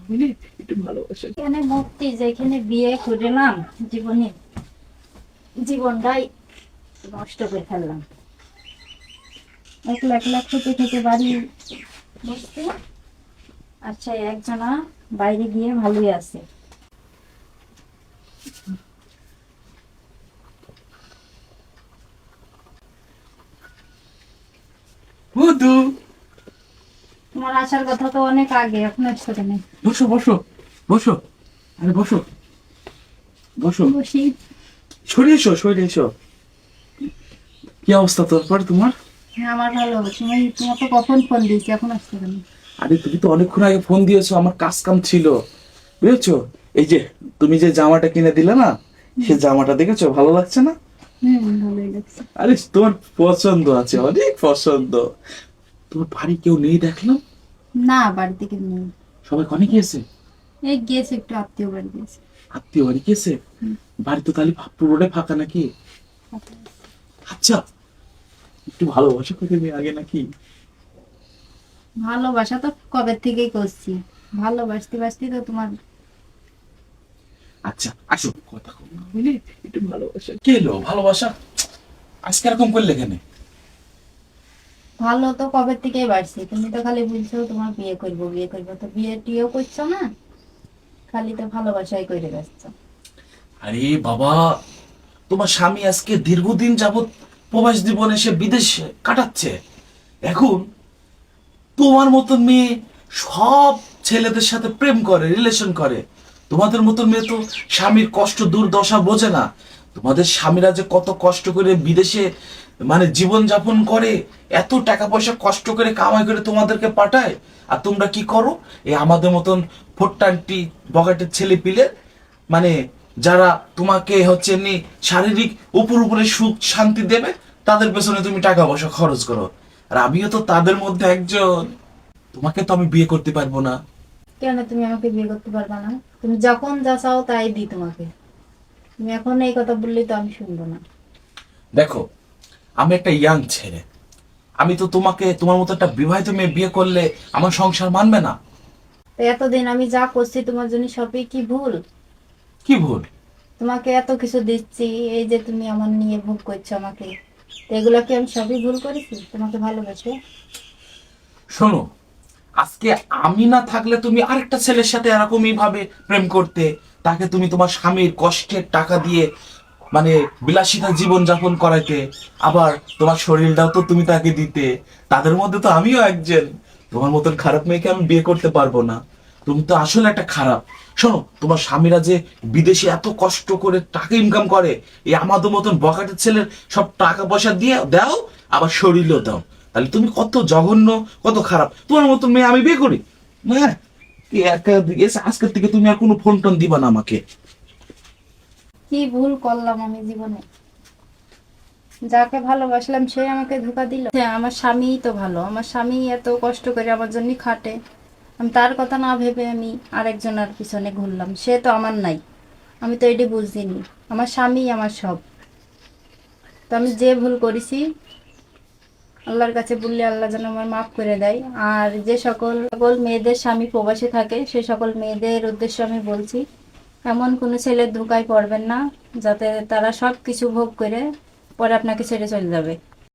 বুঝলি, একটু ভালোবাসা। এখানে মুক্তি, যেখানে বিয়ে করলাম, জীবনে জীবনটাই নষ্ট করে ফেললাম। 1 লাখ থেকে থেকে বাড়ি বসতে, আচ্ছা একজনা বাইরে গিয়ে ভালোই আছে। মধু, তোমার আসার কথা তো অনেক আগে, এখন আসছো কেন? বসো বসো বসো, আরে বসো বসো, বসি। সরে এসো সরে এসো। কি অবস্থা তারপর তোমার? হ্যাঁ, আমার ভালো। তোমার তো কখন ফোন দিয়েছি, এখন আসছো কেন? আরে তুমি তো অনেকক্ষণ আগে ফোন দিয়েছো, আমার কাজ কাম ছিল, বুঝেছো? এই যে তুমি যে জামাটা কিনে দিলে না, সে জামাটা দেখেছো, ভালো লাগছে না? ভালোই লাগছে। আরে তোমার পছন্দ আছে, অনেক পছন্দ। তোমার বাড়ি কেউ নেই দেখলাম। না, বাড়িতে কেউ নেই। সবাই কনে গিয়েছে? এই গিয়েছে, একটু আত্মীয় বাড়ি গিয়েছে। আত্মীয় বাড়ি গিয়েছে? বাড়ি তো তাহলে পুরোটাই ফাঁকা নাকি? আচ্ছা, একটু ভালোবাসা করে নিয়ে আগে নাকি? ভালোবাসা তো কবে থেকেই করছি। ভালোবাসতে বাসতে তো তোমার। আচ্ছা আসো, কথা কম না বুঝলি, একটু ভালোবাসা। কে এলো ভালোবাসা? আজকে এরকম করলে কেন? ভালো তো কবে থেকেই বাড়ছি, তুমি তো খালি বলছো তোমার বিয়ে করবো বিয়ে করবো, তো বিয়ে টিয়েও করছো না, খালি তো ভালোবাসাই করে যাচ্ছ। আরে বাবা, তোমার স্বামী আজকে দীর্ঘদিন যাবত প্রবাস জীবনে সে বিদেশে কাটাচ্ছে। এখন তোমার মতন মেয়ে সব ছেলেদের সাথে প্রেম করে, রিলেশন করে। তোমাদের মতন মেয়ে তো স্বামীর কষ্ট দুর্দশা বোঝে না। তোমাদের স্বামীরা যে কত কষ্ট করে বিদেশে মানে জীবন যাপন করে, এত টাকা পয়সা কষ্ট করে কামাই করে তোমাদেরকে পাঠায়, আর তোমরা কি করো? এই আমাদের মতন ফোরটান্টি বগাটের ছেলে পিলে, মানে যারা তোমাকে হচ্ছে এমনি শারীরিক উপরে সুখ শান্তি দেবে, তাদের পেছনে তুমি টাকা পয়সা খরচ করো। আর আমিও তো তাদের মধ্যে একজন। তোমাকে তো আমি বিয়ে করতে পারবো না। কেন তুমি আমাকে বিয়ে করতে পারবে না? তুমি যখন যা চাও তাই দিই তোমাকে। তুমি এখন এই কথা বললেই তো আমি শুনবো না। দেখো, আমি একটা ইয়াং ছেলে, আমি তো তোমাকে তোমার মতো একটা বিবাহিত মেয়ে বিয়ে করলে আমার সংসার মানবে না। তো এতদিন আমি যা করছি তোমার জন্য সবই কি ভুল? কি ভুল? তোমাকে এত কিছু দিচ্ছি, এই যে তুমি আমার নিয়ে ভোগ করছো আমাকে, তো এগুলা কি আমি সবই ভুল করেছি তোমাকে ভালোবেসে? শোনো, আজকে আমি না থাকলে তুমি আরেকটা ছেলের সাথে এরকমই ভাবে প্রেম করতে, তাকে তুমি তোমার স্বামীর কষ্টের টাকা দিয়ে মানে বিলাসিতা জীবন যাপন করাইতে, আবার তোমার শরীরটাও তো তুমি তাকে দিতে। তাদের মধ্যে তো আমিও একজন। তোমার মতন খারাপ মেয়েকে আমি বিয়ে করতে পারবো না। তুমি তো আসলে একটা খারাপ। শোনো, তোমার স্বামীরা যে বিদেশে এত কষ্ট করে টাকা ইনকাম করে, এই আমাদের মতন বখাটের ছেলের সব টাকা পয়সা দিয়ে দাও, আবার শরীরও দাও। তাহলে তুমি কত জঘন্য, কত খারাপ। তোমার মতন মেয়ে আমি বিয়ে করি? হ্যাঁ, আজকের থেকে তুমি আর কোনো ফোন টোন দিবা না আমাকে। কি ভুল করলাম আমি জীবনে? যাকে ভালোবাসলাম সে আমাকে ধোঁকা দিল। হ্যাঁ, আমার স্বামীই তো ভালো, আমার স্বামী এত কষ্ট করে আমার জন্য খাটে, আমি তার কথা না ভেবে আমি আরেকজনের পিছনে ঘুরলাম। সে তো আমার নাই, আমি তো এটি বুঝিনি। আমার স্বামী আমার সব। তো আমি যে ভুল করেছি, আল্লাহর কাছে বললে আল্লাহ যেন আমার মাফ করে দেয়। আর যে সকল সকল মেয়েদের স্বামী প্রবাসে থাকে, সে সকল মেয়েদের উদ্দেশ্যে আমি বলছি, এমন কোনো ছেলের ধোঁকায় পড়বেন না, যাতে তারা সব কিছু ভোগ করে পরে আপনাকে ছেড়ে চলে যাবে।